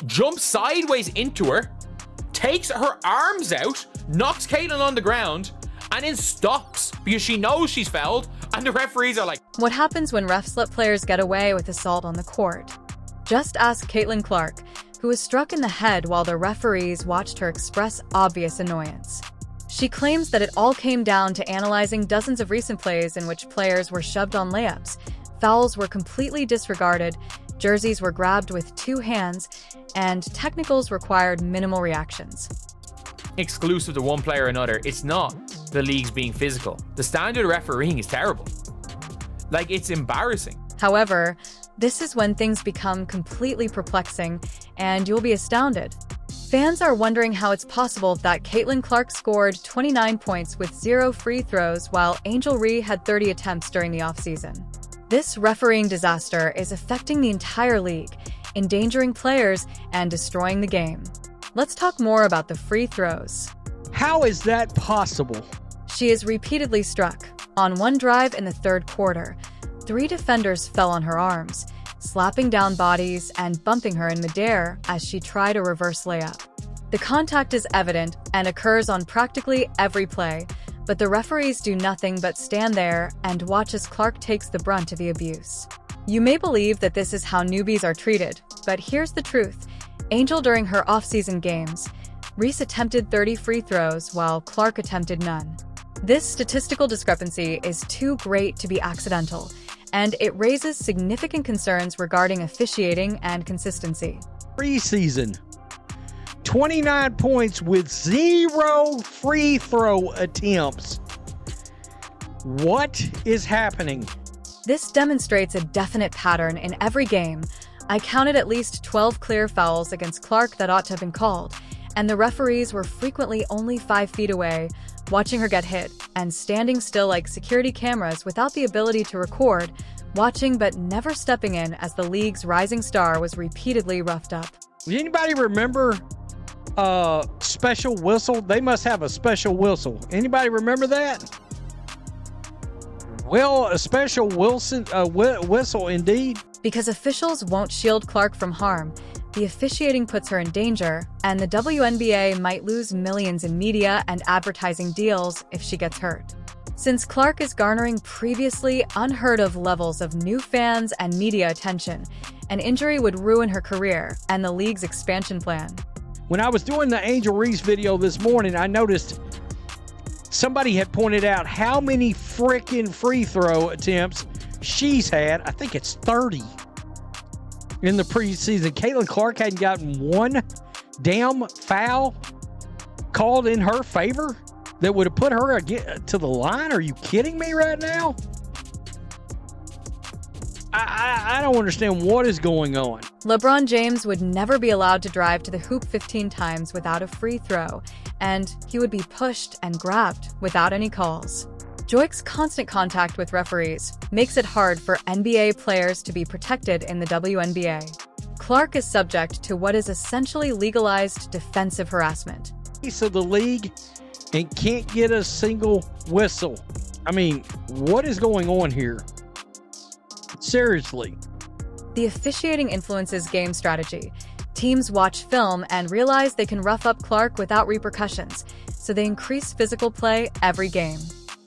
jumps sideways into her, takes her arms out, knocks Caitlyn on the ground, and then stops because she knows she's fouled, and the referees are like, what happens when refs let players get away with assault on the court? Just ask Caitlin Clark, who was struck in the head while the referees watched her express obvious annoyance. She claims that it all came down to analyzing dozens of recent plays in which players were shoved on layups, fouls were completely disregarded, jerseys were grabbed with two hands, and technicals required minimal reactions. exclusive to one player or another. It's not the leagues being physical. The standard of refereeing is terrible. Like, it's embarrassing. However, this is when things become completely perplexing, and you'll be astounded. Fans are wondering how it's possible that Caitlin Clark scored 29 points with 0 free throws while Angel Reese had 30 attempts during the offseason. This refereeing disaster is affecting the entire league, endangering players and destroying the game. Let's talk more about the free throws. How is that possible? She is repeatedly struck. On one drive in the third quarter, 3 defenders fell on her arms, slapping down bodies and bumping her in midair as she tried a reverse layup. The contact is evident and occurs on practically every play, but the referees do nothing but stand there and watch as Clark takes the brunt of the abuse. You may believe that this is how newbies are treated, but here's the truth. Angel during her off-season games, Reese attempted 30 free throws while Clark attempted none. This statistical discrepancy is too great to be accidental, and it raises significant concerns regarding officiating and consistency. Preseason. 29 points with 0 free throw attempts. What is happening? This demonstrates a definite pattern in every game. I counted at least 12 clear fouls against Clark that ought to have been called, and the referees were frequently only 5 feet away, watching her get hit, and standing still like security cameras without the ability to record, watching but never stepping in as the league's rising star was repeatedly roughed up. Anybody remember special whistle? They must have a special whistle. Anybody remember that? Well, a special whistle indeed. Because officials won't shield Clark from harm, the officiating puts her in danger, and the WNBA might lose millions in media and advertising deals if she gets hurt. Since Clark is garnering previously unheard-of levels of new fans and media attention, an injury would ruin her career and the league's expansion plan. When I was doing the Angel Reese video this morning, I noticed somebody had pointed out how many freaking free throw attempts she's had. I think it's 30 in the preseason. Caitlin Clark hadn't gotten one damn foul called in her favor that would have put her to the line. Are you kidding me right now? I don't understand what is going on. LeBron James would never be allowed to drive to the hoop 15 times without a free throw, and he would be pushed and grabbed without any calls. Joik's constant contact with referees makes it hard for NBA players to be protected in the WNBA. Clark is subject to what is essentially legalized defensive harassment. So the league and can't get a single whistle. I mean, what is going on here? Seriously. The officiating influences game strategy. Teams watch film and realize they can rough up Clark without repercussions, so they increase physical play every game.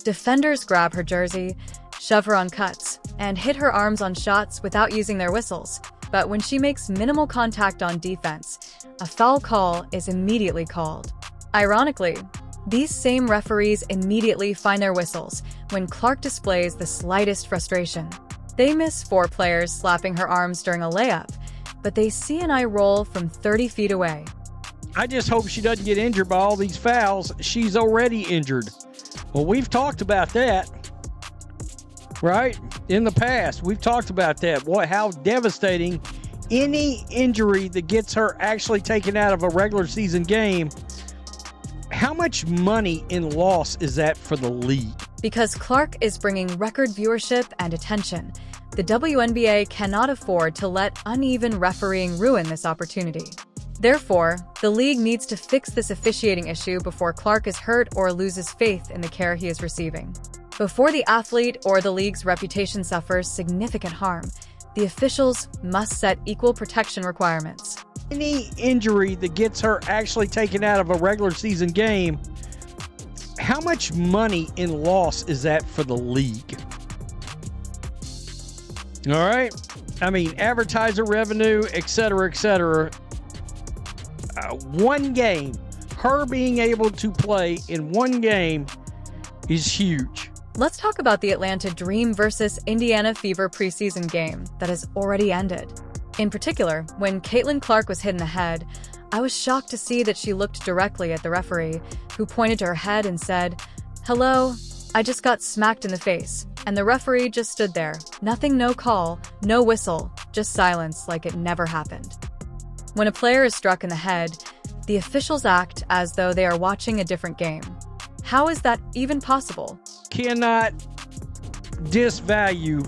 Defenders grab her jersey, shove her on cuts, and hit her arms on shots without using their whistles. But when she makes minimal contact on defense, a foul call is immediately called. Ironically, these same referees immediately find their whistles when Clark displays the slightest frustration. They miss 4 players slapping her arms during a layup, but they see an eye roll from 30 feet away. I just hope she doesn't get injured by all these fouls. She's already injured. Well, we've talked about that, right? In the past, we've talked about that. Boy, how devastating any injury that gets her actually taken out of a regular season game. How much money in loss is that for the league? Because Clark is bringing record viewership and attention, the WNBA cannot afford to let uneven refereeing ruin this opportunity. Therefore, the league needs to fix this officiating issue before Clark is hurt or loses faith in the care he is receiving. Before the athlete or the league's reputation suffers significant harm, the officials must set equal protection requirements. Any injury that gets her actually taken out of a regular season game, how much money in loss is that for the league? All right. I mean, advertiser revenue, et cetera, et cetera. One game, her being able to play in one game is huge. Let's talk about the Atlanta Dream versus Indiana Fever preseason game that has already ended. In particular, when Caitlin Clark was hit in the head, I was shocked to see that she looked directly at the referee, who pointed to her head and said, "Hello, I just got smacked in the face." And the referee just stood there. Nothing, no call, no whistle, just silence like it never happened. When a player is struck in the head, the officials act as though they are watching a different game. How is that even possible? Cannot disvalue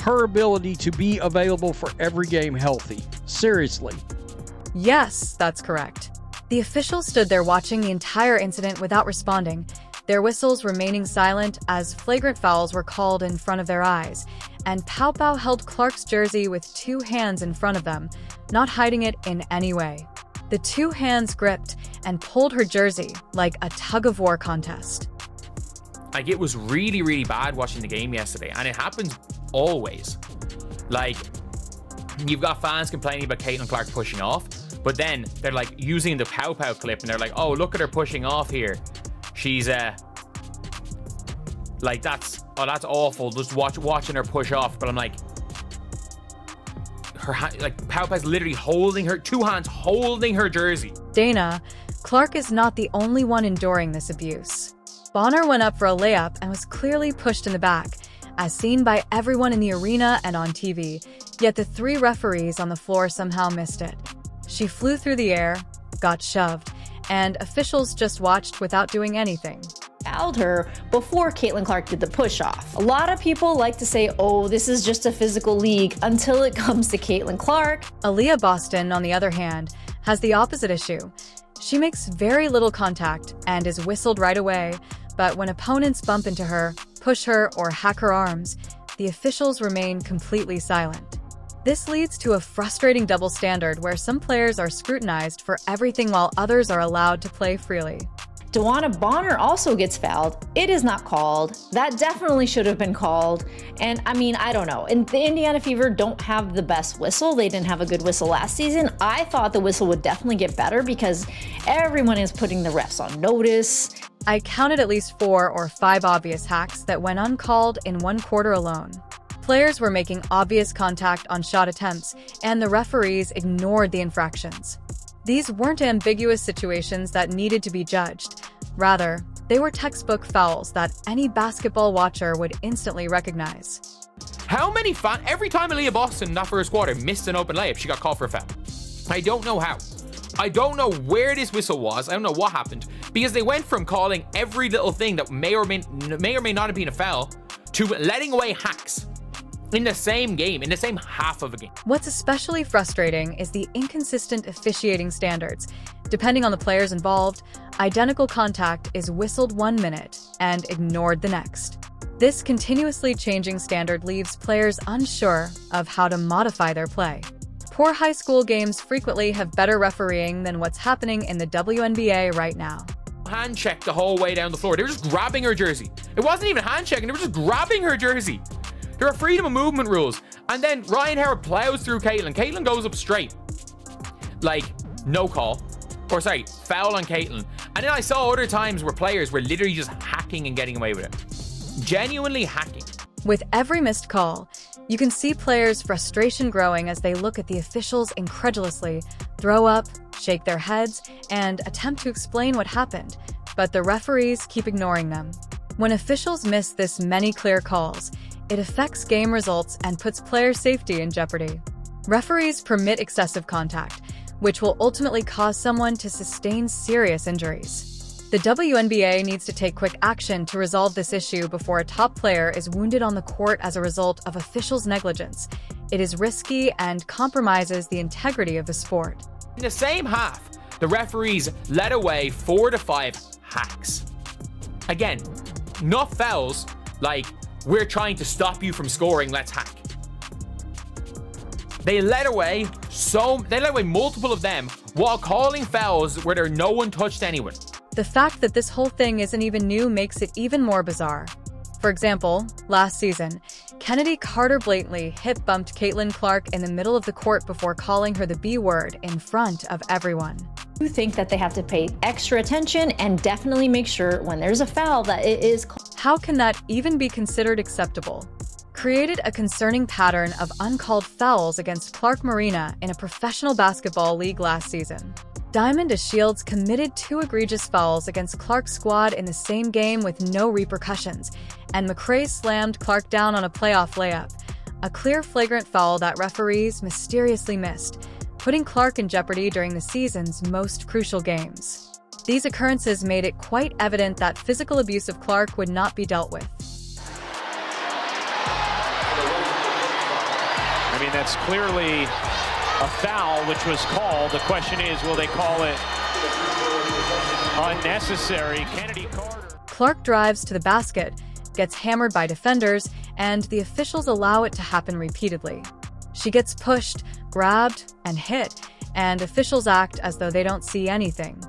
her ability to be available for every game healthy. Seriously. Yes, that's correct. The officials stood there watching the entire incident without responding, their whistles remaining silent as flagrant fouls were called in front of their eyes, and Pow Pow held Clark's jersey with two hands in front of them, not hiding it in any way. The two hands gripped and pulled her jersey like a tug-of-war contest. Like, it was really, really bad watching the game yesterday, and it happens always. Like, you've got fans complaining about Caitlin Clark pushing off, but then they're like using the Pow Pow clip and they're like, oh, look at her pushing off here. She's like, that's awful, just watching her push off. But I'm like, like, Pow Pow's literally holding her, two hands holding her jersey. Dana, Clark is not the only one enduring this abuse. Bonner went up for a layup and was clearly pushed in the back, as seen by everyone in the arena and on TV, yet the three referees on the floor somehow missed it. She flew through the air, got shoved, and officials just watched without doing anything. Fouled her before Caitlin Clark did the push-off. A lot of people like to say, oh, this is just a physical league, until it comes to Caitlin Clark. Aaliyah Boston, on the other hand, has the opposite issue. She makes very little contact and is whistled right away, but when opponents bump into her, push her, or hack her arms, the officials remain completely silent. This leads to a frustrating double standard where some players are scrutinized for everything while others are allowed to play freely. DeWanna Bonner also gets fouled. It is not called. That definitely should have been called. And I mean, I don't know. And the Indiana Fever don't have the best whistle. They didn't have a good whistle last season. I thought the whistle would definitely get better because everyone is putting the refs on notice. I counted at least 4 or 5 obvious hacks that went uncalled in one quarter alone. Players were making obvious contact on shot attempts, and the referees ignored the infractions. These weren't ambiguous situations that needed to be judged. Rather, they were textbook fouls that any basketball watcher would instantly recognize. How many every time Aaliyah Boston in that first quarter missed an open layup, she got called for a foul. I don't know how. I don't know where this whistle was. I don't know what happened, because they went from calling every little thing that may or may not have been a foul to letting away hacks in the same game, in the same half of a game. What's especially frustrating is the inconsistent officiating standards. Depending on the players involved, identical contact is whistled 1 minute and ignored the next. This continuously changing standard leaves players unsure of how to modify their play. Poor high school games frequently have better refereeing than what's happening in the WNBA right now. Hand check the whole way down the floor. They were just grabbing her jersey. It wasn't even hand checking, they were just grabbing her jersey. There are freedom of movement rules. And then Ryan Howard plows through Caitlin. Caitlin goes up straight. Like, no call. Or sorry, foul on Caitlin. And then I saw other times where players were literally just hacking and getting away with it. Genuinely hacking. With every missed call, you can see players' frustration growing as they look at the officials incredulously, throw up, shake their heads, and attempt to explain what happened. But the referees keep ignoring them. When officials miss this many clear calls, it affects game results and puts player safety in jeopardy. Referees permit excessive contact, which will ultimately cause someone to sustain serious injuries. The WNBA needs to take quick action to resolve this issue before a top player is wounded on the court as a result of officials' negligence. It is risky and compromises the integrity of the sport. In the same half, the referees let away 4 to 5 hacks. Again, not fouls like, we're trying to stop you from scoring, let's hack. They let away multiple of them while calling fouls where no one touched anyone. The fact that this whole thing isn't even new makes it even more bizarre. For example, last season, Kennedy Carter blatantly hip-bumped Caitlin Clark in the middle of the court before calling her the B word in front of everyone. I think that they have to pay extra attention and definitely make sure when there's a foul that it is called. How can that even be considered acceptable? Created a concerning pattern of uncalled fouls against Clark Marina in a professional basketball league last season. Diamond Shields committed 2 egregious fouls against Clark's squad in the same game with no repercussions, and McRae slammed Clark down on a playoff layup, a clear flagrant foul that referees mysteriously missed, putting Clark in jeopardy during the season's most crucial games. These occurrences made it quite evident that physical abuse of Clark would not be dealt with. I mean, that's clearly a foul which was called. The question is, will they call it unnecessary? Kennedy Carter. Clark drives to the basket, gets hammered by defenders, and the officials allow it to happen repeatedly. She gets pushed, grabbed, and hit, and officials act as though they don't see anything.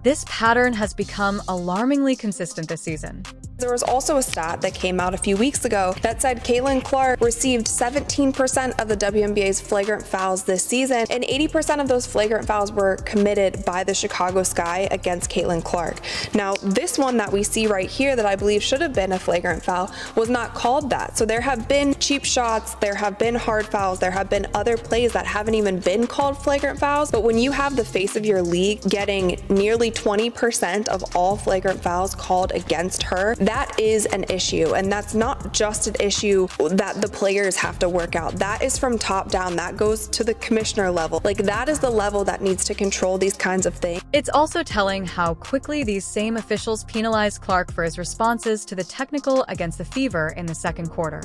This pattern has become alarmingly consistent this season. There was also a stat that came out a few weeks ago that said Caitlin Clark received 17% of the WNBA's flagrant fouls this season, and 80% of those flagrant fouls were committed by the Chicago Sky against Caitlin Clark. Now, this one that we see right here that I believe should have been a flagrant foul was not called that. So there have been cheap shots, there have been hard fouls, there have been other plays that haven't even been called flagrant fouls. But when you have the face of your league getting nearly 20% of all flagrant fouls called against her, that is an issue, and that's not just an issue that the players have to work out. That is from top down. That goes to the commissioner level. Like, that is the level that needs to control these kinds of things. It's also telling how quickly these same officials penalized Clark for his responses to the technical against the Fever in the second quarter.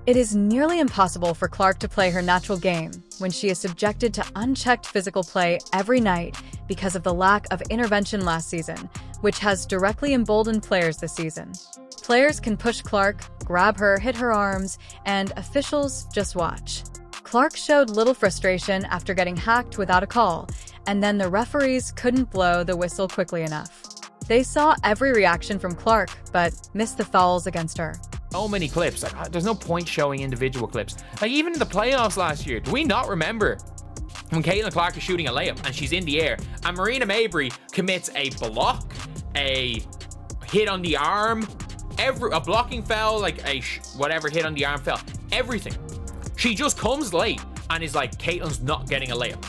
It is nearly impossible for Clark to play her natural game when she is subjected to unchecked physical play every night because of the lack of intervention last season, which has directly emboldened players this season. Players can push Clark, grab her, hit her arms, and officials just watch. Clark showed little frustration after getting hacked without a call, and then the referees couldn't blow the whistle quickly enough. They saw every reaction from Clark, but missed the fouls against her. So many clips. Like, there's no point showing individual clips. Like, even in the playoffs last year, do we not remember when Caitlin Clark is shooting a layup and she's in the air and Marina Mabrey commits a block, a hit on the arm, a blocking foul, like a whatever hit on the arm foul, everything. She just comes late and is like, Caitlin's not getting a layup.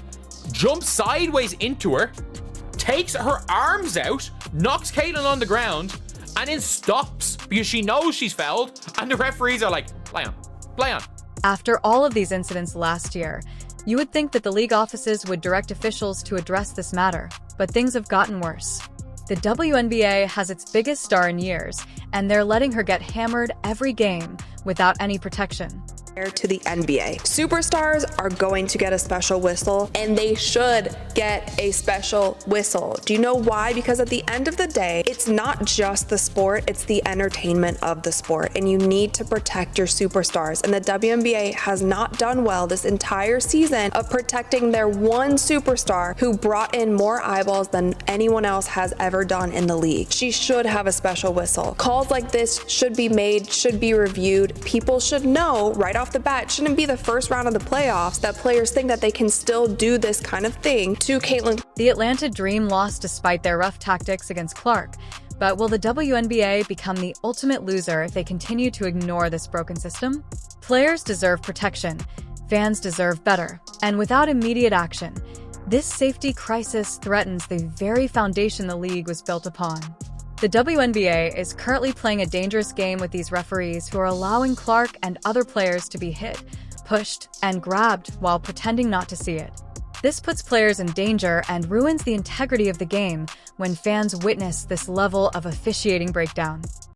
Jumps sideways into her, takes her arms out, knocks Caitlin on the ground, and then stops because she knows she's fouled, and the referees are like, play on, play on. After all of these incidents last year, you would think that the league offices would direct officials to address this matter, but things have gotten worse. The WNBA has its biggest star in years, and they're letting her get hammered every game without any protection. To the NBA. Superstars are going to get a special whistle, and they should get a special whistle. Do you know why? Because at the end of the day, it's not just the sport, it's the entertainment of the sport, and you need to protect your superstars. And the WNBA has not done well this entire season of protecting their one superstar who brought in more eyeballs than anyone else has ever done in the league. She should have a special whistle. Calls like this should be made, should be reviewed. People should know right off the bat. It shouldn't be the first round of the playoffs that players think that they can still do this kind of thing to Caitlin. The Atlanta Dream lost despite their rough tactics against Clark, but will the WNBA become the ultimate loser if they continue to ignore this broken system? Players deserve protection, fans deserve better, and without immediate action, this safety crisis threatens the very foundation the league was built upon. The WNBA is currently playing a dangerous game with these referees who are allowing Clark and other players to be hit, pushed, and grabbed while pretending not to see it. This puts players in danger and ruins the integrity of the game when fans witness this level of officiating breakdown.